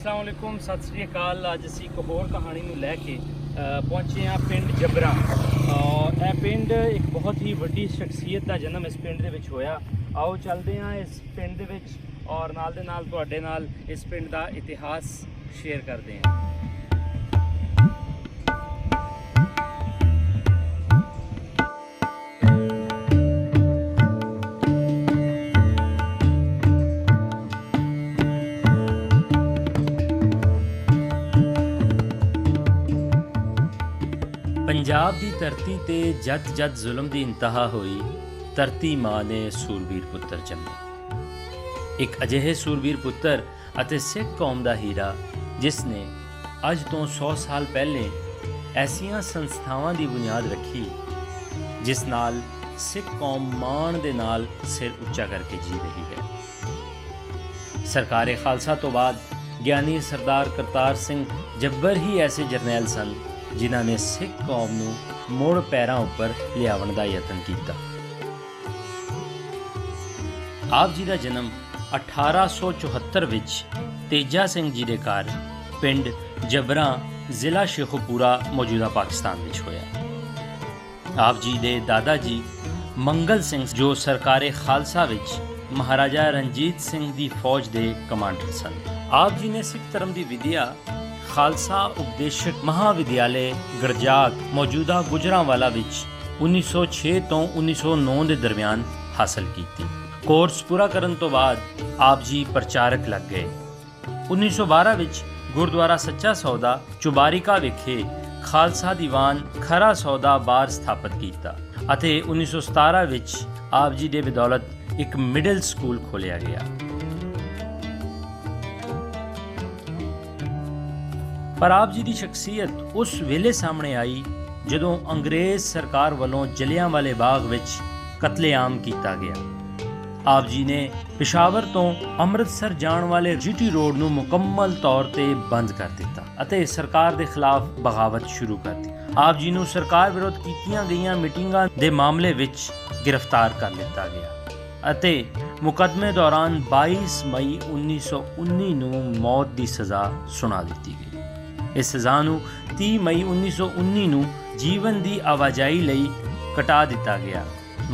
अस्सलाम वालेकुम सत श्री अकाल। अज असी एक होर कहानी नूं लैके पहुँचे हाँ पिंड जबरा। यह पिंड एक बहुत ही वड्डी शख्सियत का जन्म इस पिंड दे विच होया। आओ चलते हैं इस पिंड दे विच और नाल दे नाल तुहाडे नाल इस पिंड का इतिहास शेयर करते हैं। पंजाब की धरती ते जद जद जुल्म की इंतहा हुई, धरती माँ ने सूरबीर पुत्र जन्मे। एक अजिहे सूरबीर पुत्र अते सिख कौम का हीरा जिसने अज तो 100 साल पहले ऐसिया संस्थावां की बुनियाद रखी जिस नाल सिख कौम माण दे नाल सिर उच्चा करके जी रही है। सरकारे खालसा तो बाद ज्ञानी सरदार करतार सिंह जब्बर ही ऐसे जरनैल सन जिन्हां ने सिख कौम नूं मुड़ पैरां उपर लियावण दा यतन कीता। आप जी का जन्म 1874 विच तेजा सिंह जी के घर पिंड जबरा जिला शेखोपुरा मौजूदा पाकिस्तान विच होया। आप जी दे दादा जी मंगल सिंह जो सरकारे खालसा विच महाराजा रणजीत सिंह दी फौज दे कमांडर सन। आप जी ने सिख धर्म की विद्या खालसा उपदेशक महाविद्यालय गरजाक मौजूदा गुजरांवाला विच 1906 तो 1909 के दरमियान हासिल की। कोर्स पूरा करन तो बाद आप जी प्रचारक लग गए। 1912 विच गुरुद्वारा सच्चा सौदा चुबारिका विखे खालसा दीवान खरा सौदा बार स्थापित किया अते 1917 विच आप जी दे बदौलत एक मिडल स्कूल खोलिया गया। पर आप जी की शख्सियत उस वेले सामने आई जदों अंग्रेज सरकार वालों जलियांवाले बाग विच कतलेआम किया गया। आप जी ने पिशावर तो अमृतसर जाने वाले जीटी रोड नूं मुकम्मल तौर ते बंद कर दिता अते सरकार के खिलाफ बगावत शुरू कर दी। आप जी नूं सरकार विरोध कीतियां गईयां मीटिंगां दे मामले विच गिरफ्तार कर लिता गया अते मुकदमे दौरान 22 मई 1919 नूं मौत की सज़ा सुना दी गई। इस सज़ा नूं 30 मई 1919 नूं जीवन की आवाजाई लई कटा दिता गया।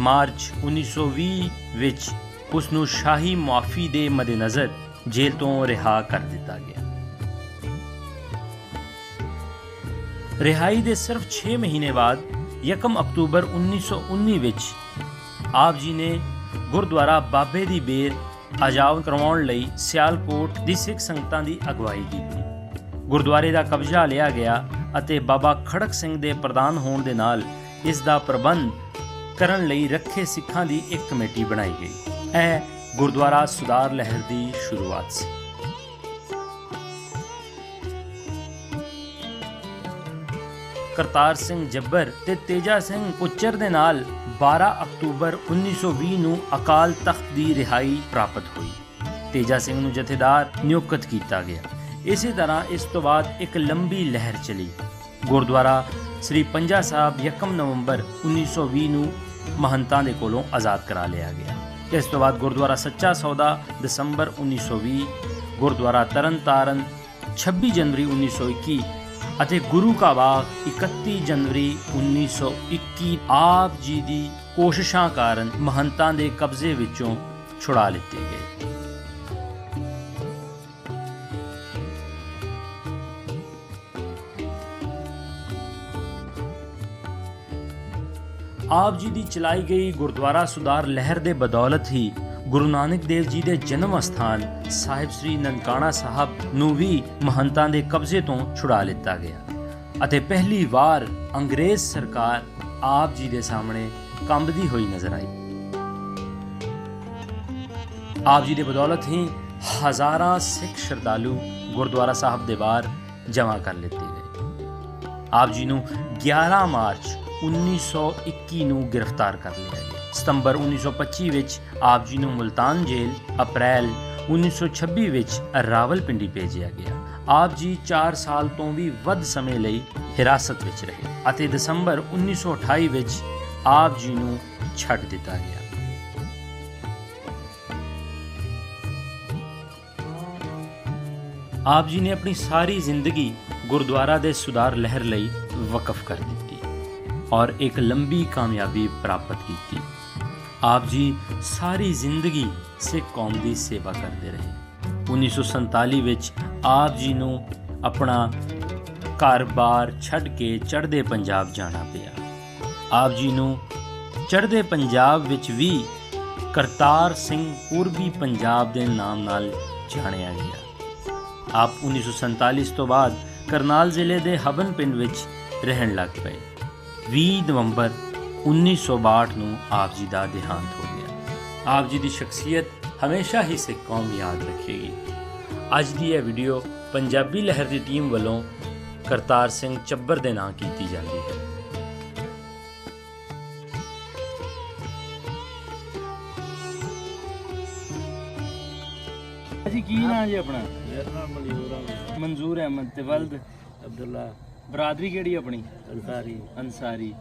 मार्च 1920 विच उस नूं शाही मुआफ़ी दे मद्देनज़र जेल तो रिहा कर दिता गया। रिहाई दे सिर्फ 6 महीने बाद 1 अक्तूबर 1919 विच आप जी ने गुरुद्वारा बाबे दी बेर आजाद करवाउण लई सियालकोट दी सिख संगतां दी अगवाई की। गुरुद्वारे का कब्जा लिया गया अते बाबा खड़क सिंह दे प्रधान होने दे नाल इस दा प्रबंध करन लई रखे सिखां दी एक कमेटी बनाई गई। यह गुरुद्वारा सुधार लहर की शुरुआत सी। करतार सिंह जब्बर ते तेजा सिंह पुच्चर दे नाल 12 अक्तूबर 1920 नूं अकाल तख्त की रिहाई प्राप्त हुई। तेजा सिंह नूं जथेदार नियुक्त किया गया। इसी तरह इस तो बाद एक लंबी लहर चली। गुरुद्वारा श्री पंजा साहब 1 नवंबर 1920 नूं महंतां दे कोलों आज़ाद करा लिया गया। इस तो बाद गुरुद्वारा सच्चा सौदा दिसंबर 1920, गुरुद्वारा तरन तारण 26 जनवरी 1921 अते गुरु का बाग 31 जनवरी 1921 आप जी दी कोशिशां कारण महंतां दे कब्जे विचों छुड़ा लिते गए। आप जी की चलाई गई गुरुद्वारा सुधार लहर दे बदौलत ही गुरु नानक देव जी के जन्म स्थान साहिब श्री ननकाना साहब नूं भी महंतां दे कब्जे तो छुड़ा लिता गया अते पहली बार अंग्रेज सरकार आप जी के सामने कंबदी हुई नजर आई। आप जी के बदौलत ही हजारां सिख श्रद्धालु गुरुद्वारा साहब दे बाहर जमा कर लेते गए। आप जी नूं 11 मार्च 1921 नूं गिरफ्तार कर लिया गया। सितंबर 1925 विच आप जी नूं मुल्तान जेल, अप्रैल 1926 विच रावलपिंडी भेजिया गया। आप जी 4 साल तो भी वध समय लई हिरासत विच रहे अते दसंबर 1928 विच आप जी नूं छड्ड दिता गया। ਆਪ ਜੀ ਨੇ ਆਪਣੀ ਸਾਰੀ ਜ਼ਿੰਦਗੀ ਗੁਰਦੁਆਰਾ ਦੇ ਸੁਧਾਰ ਲਹਿਰ ਲਈ ਵਕਫ ਕਰ ਦਿੱਤੀ ਔਰ ਇੱਕ ਲੰਬੀ ਕਾਮਯਾਬੀ ਪ੍ਰਾਪਤ ਕੀਤੀ। ਆਪ ਜੀ ਸਾਰੀ ਜ਼ਿੰਦਗੀ ਸਿੱਖ ਕੌਮ ਦੀ ਸੇਵਾ ਕਰਦੇ ਰਹੇ। 1947 ਵਿੱਚ ਆਪ ਜੀ ਨੂੰ ਆਪਣਾ ਘਰ-ਬਾਰ ਛੱਡ ਕੇ ਚੜ੍ਹਦੇ ਪੰਜਾਬ ਜਾਣਾ ਪਿਆ। ਆਪ ਜੀ ਨੂੰ ਚੜ੍ਹਦੇ ਪੰਜਾਬ ਵਿੱਚ ਵੀ ਕਰਤਾਰ ਸਿੰਘ ਪੂਰਬੀ ਪੰਜਾਬ ਦੇ ਨਾਮ ਨਾਲ ਜਾਣਿਆ ਗਿਆ। ਆਪ 1947 ਤੋਂ ਬਾਅਦ ਕਰਨਾਲ ਜ਼ਿਲ੍ਹੇ ਦੇ ਹਬਨ ਪਿੰਡ ਵਿੱਚ ਰਹਿਣ ਲੱਗ ਪਏ। 20 ਨਵੰਬਰ 1962 ਨੂੰ ਆਪ ਜੀ ਦਾ ਦੇਹਾਂਤ ਹੋ ਗਿਆ। ਆਪ ਜੀ ਦੀ ਸ਼ਖਸੀਅਤ ਹਮੇਸ਼ਾ ਹੀ ਸਿੱਖ ਕੌਮ ਯਾਦ ਰੱਖੇਗੀ। ਅੱਜ ਦੀ ਇਹ ਵੀਡੀਓ ਪੰਜਾਬੀ ਲਹਿਰ ਦੀ ਟੀਮ ਵੱਲੋਂ ਕਰਤਾਰ ਸਿੰਘ ਚੱਬਰ ਦੇ ਨਾਂ ਕੀਤੀ ਜਾਂਦੀ ਹੈ। ਜੀ ਕੀ ਨਾਂ ਜੀ ਆਪਣਾ? ਮੇਰਾ ਨਾਮ ਮਨਜ਼ੂਰ ਅਹਿਮਦ ਤੇ ਵਲਦ ਅਬਦੁੱਲਾ। ਬਰਾਦਰੀ ਕਿਹੜੀ ਆਪਣੀ? ਅੰਸਾਰੀ।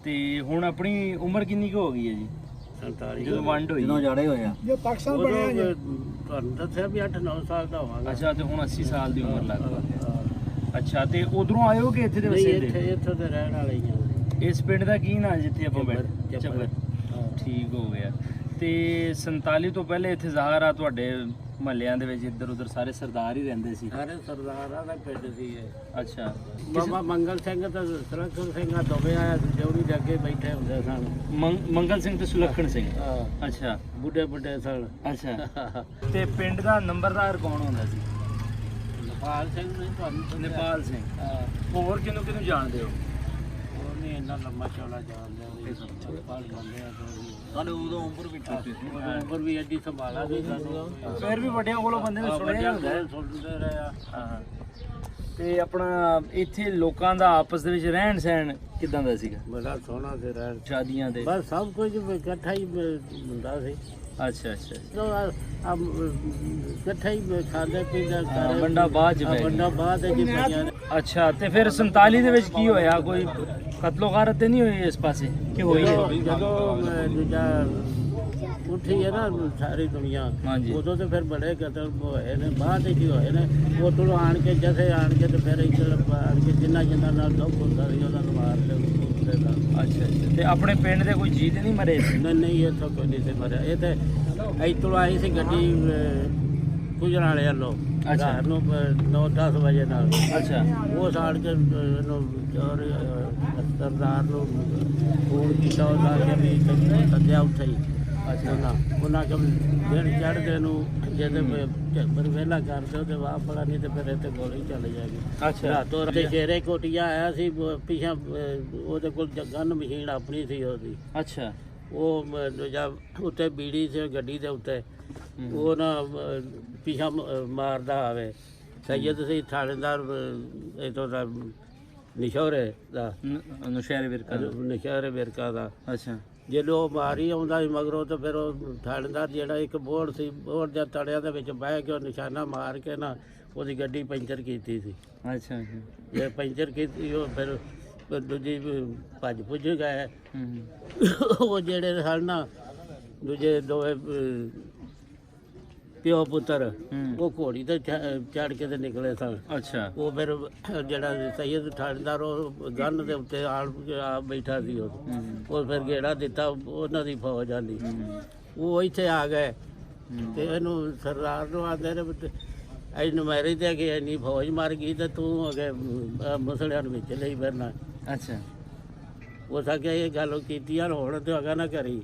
ਤੇ ਹੁਣ ਆਪਣੀ ਉਮਰ ਕਿੰਨੀ ਕੁ ਹੋ ਗਈ ਹੈ ਜੀ? 47 ਜਦੋਂ ਵੰਡ ਹੋਈ ਜਦੋਂ ਜਾੜੇ ਹੋਏ ਆ ਜੋ ਪਾਕਿਸਤਾਨ ਬਣਿਆ ਜੀ, ਤੁਹਾਨੂੰ ਦੱਸਿਆ ਵੀ 8-9 ਸਾਲ ਦਾ ਹੋਵਾਂਗਾ। ਅੱਛਾ, ਤੇ ਹੁਣ 80 ਸਾਲ ਦੀ ਉਮਰ ਲਗਭਗ। ਅੱਛਾ, ਤੇ ਉਧਰੋਂ ਆਇਓ ਕਿ ਇੱਥੇ ਦੇ ਵਸੇਲੇ? ਇੱਥੇ ਦੇ ਰਹਿਣ ਵਾਲੇ ਹੀ ਆ। ਇਸ ਪਿੰਡ ਦਾ ਕੀ ਨਾਂ ਜਿੱਥੇ ਆਪਾਂ ਬੈਠੇ? ਚੱਬਰ। ਠੀਕ ਹੋ ਗਿਆ। ਤੇ 47 ਤੋਂ ਪਹਿਲੇ ਇੱਥੇ ਜ਼ਾਹਰ ਆ ਤੁਹਾਡੇ ਮਹੱਲਿਆਂ ਦੇ ਵਿੱਚ ਇੱਧਰ ਉੱਧਰ ਸਾਰੇ ਸਰਦਾਰ ਹੀ ਰਹਿੰਦੇ ਸੀ? ਸਾਰੇ ਸਰਦਾਰਾਂ ਦਾ ਪਿੰਡ ਸੀ ਇਹ। ਅੱਛਾ, ਬਾਬਾ ਮੰਗਲ ਸਿੰਘ ਤੇ ਸੁਲੱਖਣ ਸਿੰਘ ਆ ਦੋਵੇਂ ਆ ਜੋੜੀ ਦੇ ਅੱਗੇ ਬੈਠੇ ਹੁੰਦੇ ਸਨ। ਮੰਗਲ ਸਿੰਘ ਤੇ ਸੁਲੱਖਣ ਸਿੰਘ। ਅੱਛਾ, ਬੁੱਢੇ ਸਨ। ਅੱਛਾ। ਤੇ ਪਿੰਡ ਦਾ ਨੰਬਰਦਾਰ ਕੌਣ ਹੁੰਦਾ ਸੀ? ਨੇਪਾਲ ਸਿੰਘ ਨੇ ਤੁਹਾਨੂੰ ਨੇਪਾਲ ਸਿੰਘ। ਹੋਰ ਕਿਹਨੂੰ ਕਿਹਨੂੰ ਜਾਣਦੇ ਹੋ? ਉਹ ਨਹੀਂ ਇੰਨਾ ਲੰਮਾ ਚੌੜਾ ਜਾਣਦੇ ਨੇਪਾਲ ਬੰਦੇ ਆ। ਸਾਡੇ ਉਦੋਂ ਉਮਰ ਵੀ ਛੋਟੀ ਸੀ, ਉਮਰ ਵੀ ਐਡੀ ਸੰਭਾਲਾ ਸੀ ਸਾਨੂੰ। ਫਿਰ ਵੀ ਵੱਡਿਆਂ ਕੋਲੋਂ ਬੰਦੇ ਨੇ ਸੁਣਿਆ ਹੁੰਦਾ ਹੈ। ਸੁਣਦੇ ਰਹੇ ਆ। ਹਾਂ। ਤੇ ਆਪਣਾ ਇੱਥੇ ਲੋਕਾਂ ਦਾ ਆਪਸ ਦੇ ਵਿੱਚ ਰਹਿਣ ਸਹਿਣ ਕਿਦਾਂ ਦਾ ਸੀਗਾ? ਬੜਾ ਸੋਹਣਾ ਸੀ ਰਹਿਣ। ਸ਼ਾਦੀਆਂ ਦੇ ਬਸ ਸਭ ਕੁਝ ਇਕੱਠਾ ਹੀ ਹੁੰਦਾ ਸੀ। ਅੱਛਾ ਅੱਛਾ। ਇਕੱਠਾ ਹੀ ਖਾਂਦੇ ਪੀਂਦੇ ਸਾਰੇ। ਵੰਡਾ ਬਾਅਦ ਚ ਪੈ ਗਿਆ। ਵੰਡਾ ਬਾਅਦ ਜੀ ਪਈਆਂ ਨੇ। ਅੱਛਾ, ਤੇ ਫਿਰ 47 ਦੇ ਵਿੱਚ ਕੀ ਹੋਇਆ? ਕੋਈ ਕਤਲੋ ਗਾਰਤ ਤੇ ਨਹੀਂ ਹੋਈ ਇਸ ਪਾਸੇ ਕਿ ਹੋਈ ਹੈ? ਜਦੋਂ ਦੂਜਾ ਉੱਠੀ ਹੈ ਨਾ ਸਾਰੀ ਦੁਨੀਆ, ਹਾਂਜੀ। ਉਦੋਂ ਤੇ ਫਿਰ ਬੜੇ ਕਤਲ ਹੋਏ ਨੇ, ਬਾਅਦ ਵਿੱਚ ਹੋਏ ਨੇ। ਉਦੋਂ ਆਣ ਕੇ ਜਥੇ ਆਣ ਕੇ ਤੇ ਫਿਰ ਇੱਧਰ ਆਣ ਕੇ ਜਿੰਨਾ ਨਾਲ ਦੁੱਖ ਹੁੰਦਾ ਸੀ ਉਹਨਾਂ ਨੂੰ ਮਾਰ ਲਿਆ। ਅੱਛਾ ਅੱਛਾ। ਤੇ ਆਪਣੇ ਪਿੰਡ ਦੇ ਕੋਈ ਜੀਅ ਨਹੀਂ ਮਰੇ? ਨਹੀਂ ਇੱਥੋਂ ਕੋਈ ਨਹੀਂ ਸੀ ਮਰਿਆ। ਇਹ ਤੇ ਇੱਥੋਂ ਆਈ ਸੀ ਗੱਡੀ ਗੁਜਰਾਂ ਵਾਲੇ ਵੱਲੋਂ ਰਾਤ ਨੂੰ 9-10 ਵਜੇ ਨਾਲ। ਅੱਛਾ। ਉਹ ਸਾੜ ਕੇ ਇਹਨੂੰ ਸਰਦਾਰ ਨੂੰ ਫੋਨ ਕੀਤਾ, ਉਹ ਲਾ ਕੇ ਵੀ ਸੱਦਿਆ ਉੱਥੇ ਹੀ। ਅੱਛਾ। ਉਹਨਾਂ ਕੋਲ ਦਿਨ ਚੜ੍ਹਦੇ ਨੂੰ ਜਿਹਦੇ ਪਰ ਵਿਹਲਾ ਕਰਦੇ ਤੇ ਵਾਹ ਪੜਾ, ਨਹੀਂ ਤੇ ਫਿਰ ਇੱਥੇ ਗੋਲੀ ਚੱਲ ਜਾਏਗੀ। ਅੱਛਾ। ਰਾਤੋਂ ਰਾਤ ਸ਼ੇਰੇ ਕੋਟੀਆ ਆਇਆ ਸੀ ਪਿਛਾ, ਉਹਦੇ ਕੋਲ ਗਨ ਮਸ਼ੀਨ ਆਪਣੀ ਸੀ ਉਹਦੀ। ਅੱਛਾ। ਉਹ ਦੂਜਾ ਉੱਤੇ ਬੀੜੀ ਸੀ ਗੱਡੀ ਦੇ ਉੱਤੇ, ਉਹ ਨਾ ਪਿਛਾ ਮਾਰਦਾ ਆਵੇ। ਸੈਯਦ ਸੀ ਥਾਣੇਦਾਰ ਇੱਥੋਂ ਦਾ ਨਿਸ਼ੌਰੇ ਦਾ, ਨਸ਼ਹਿਰੇ ਵਿਰਕਾ ਦਾ। ਅੱਛਾ। ਜਦੋਂ ਉਹ ਮਾਰੀ ਆਉਂਦਾ ਸੀ ਮਗਰੋਂ, ਤਾਂ ਫਿਰ ਉਹ ਥਾਣੇਦਾਰ ਜਿਹੜਾ ਇੱਕ ਬੋਰਡ ਸੀ, ਬੋਰਡ ਦੇ ਤੜਿਆਂ ਦੇ ਵਿੱਚ ਬਹਿ ਕੇ ਉਹ ਨਿਸ਼ਾਨਾ ਮਾਰ ਕੇ ਨਾ ਉਹਦੀ ਗੱਡੀ ਪੈਂਚਰ ਕੀਤੀ ਸੀ। ਅੱਛਾ। ਜੇ ਪੈਂਚਰ ਕੀਤੀ ਉਹ ਫਿਰ ਦੂਜੀ ਭੱਜ ਭੁੱਜ ਗਏ। ਉਹ ਜਿਹੜੇ ਸਨ ਨਾ ਦੂਜੇ ਦੋਵੇਂ ਪਿਓ ਪੁੱਤਰ, ਉਹ ਘੋੜੀ ਤੇ ਚੜ ਕੇ ਤੇ ਨਿਕਲੇ ਸਨ। ਅੱਛਾ। ਉਹ ਫਿਰ ਜਿਹੜਾ ਸੈਯਦ ਥਾਣੇਦਾਰ ਉਹ ਗਨ ਦੇ ਉੱਤੇ ਆ ਬੈਠਾ ਸੀ, ਉਹ ਫਿਰ ਗੇੜਾ ਦਿੱਤਾ ਉਹਨਾਂ ਦੀ ਫੌਜ ਆਂਦੀ। ਉਹ ਇੱਥੇ ਆ ਗਏ ਤੇ ਇਹਨੂੰ ਸਰਦਾਰ ਨੂੰ ਆਂਦੇ ਨੇ ਐ ਨੁਮਾਇਰੀ ਤੇ ਕਿ ਇੰਨੀ ਫੌਜ ਮਰ ਗਈ ਤੇ ਤੂੰ ਅਗੇ ਮਸਲਿਆਂ ਨੂੰ ਵਿੱਚ ਲਈ ਫਿਰਨਾ। ਅੱਛਾ। ਉਹ ਸਕਿਆ ਇਹ ਗੱਲ ਕੀਤੀ ਯਾਰ ਹੁਣ ਤੇ ਅਗਾ ਨਾ ਕਰੀ,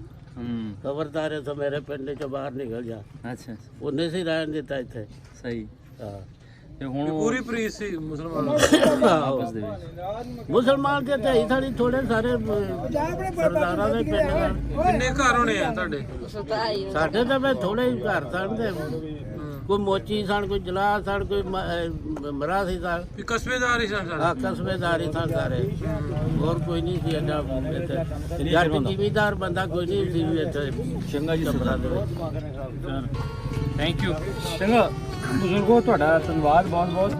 ਖਬਰਦਾਰ ਹੈ, ਮੇਰੇ ਪਿੰਡ ਚੋਂ ਬਾਹਰ ਨਿਕਲ ਜਾ। ਅੱਛਾ। ਉਹਨੇ ਸੀ ਰਹਿਣ ਦਿੱਤਾ ਇੱਥੇ। ਸਹੀ। ਹਾਂ। ਤੇ ਹੁਣ ਪੂਰੀ ਪ੍ਰੀਤ ਸੀ ਮੁਸਲਮਾਨ ਆਪਸ ਦੇ ਵਿੱਚ? ਮੁਸਲਮਾਨ ਤੇ ਹੈ ਸਾਡੀ ਥੋੜੇ ਸਾਰੇ ਸਰਦਾਰਾਂ ਦੇ ਪਿੰਡ ਦਾ। ਕਿੰਨੇ ਘਰ ਹੋਣੇ ਆ ਤੁਹਾਡੇ? ਸਾਡੇ ਤਾਂ ਮੈਂ ਥੋੜੇ ਹੀ ਘਰ ਸਨ ਤੇ ਕੋਈ ਮੋਚੀ ਸਨ, ਕੋਈ ਜਲਾਸ ਸਨ, ਕੋਈ ਮਰਾਸੀ ਸਨ, ਕਸਬੇਦਾਰ ਹੀ ਸਨ ਸਾਰੇ? ਹਾਂ ਕਸਬੇਦਾਰੀ ਸਨ ਸਾਰੇ। ਹੋਰ ਕੋਈ ਨਹੀਂ ਸੀ ਐਡਾ ਇੱਥੇ। ਜੱਟ ਜ਼ਿਮੀਦਾਰ ਬੰਦਾ ਕੋਈ ਨਹੀਂ ਸੀ ਇੱਥੇ। ਚੰਗਾ ਜੀ, ਟੱਬਰਾਂ ਦੇ ਵਿੱਚ। Thank you. ਚੰਗਾ ਬਜ਼ੁਰਗੋ, ਤੁਹਾਡਾ ਧੰਨਵਾਦ ਬਹੁਤ ਬਹੁਤ।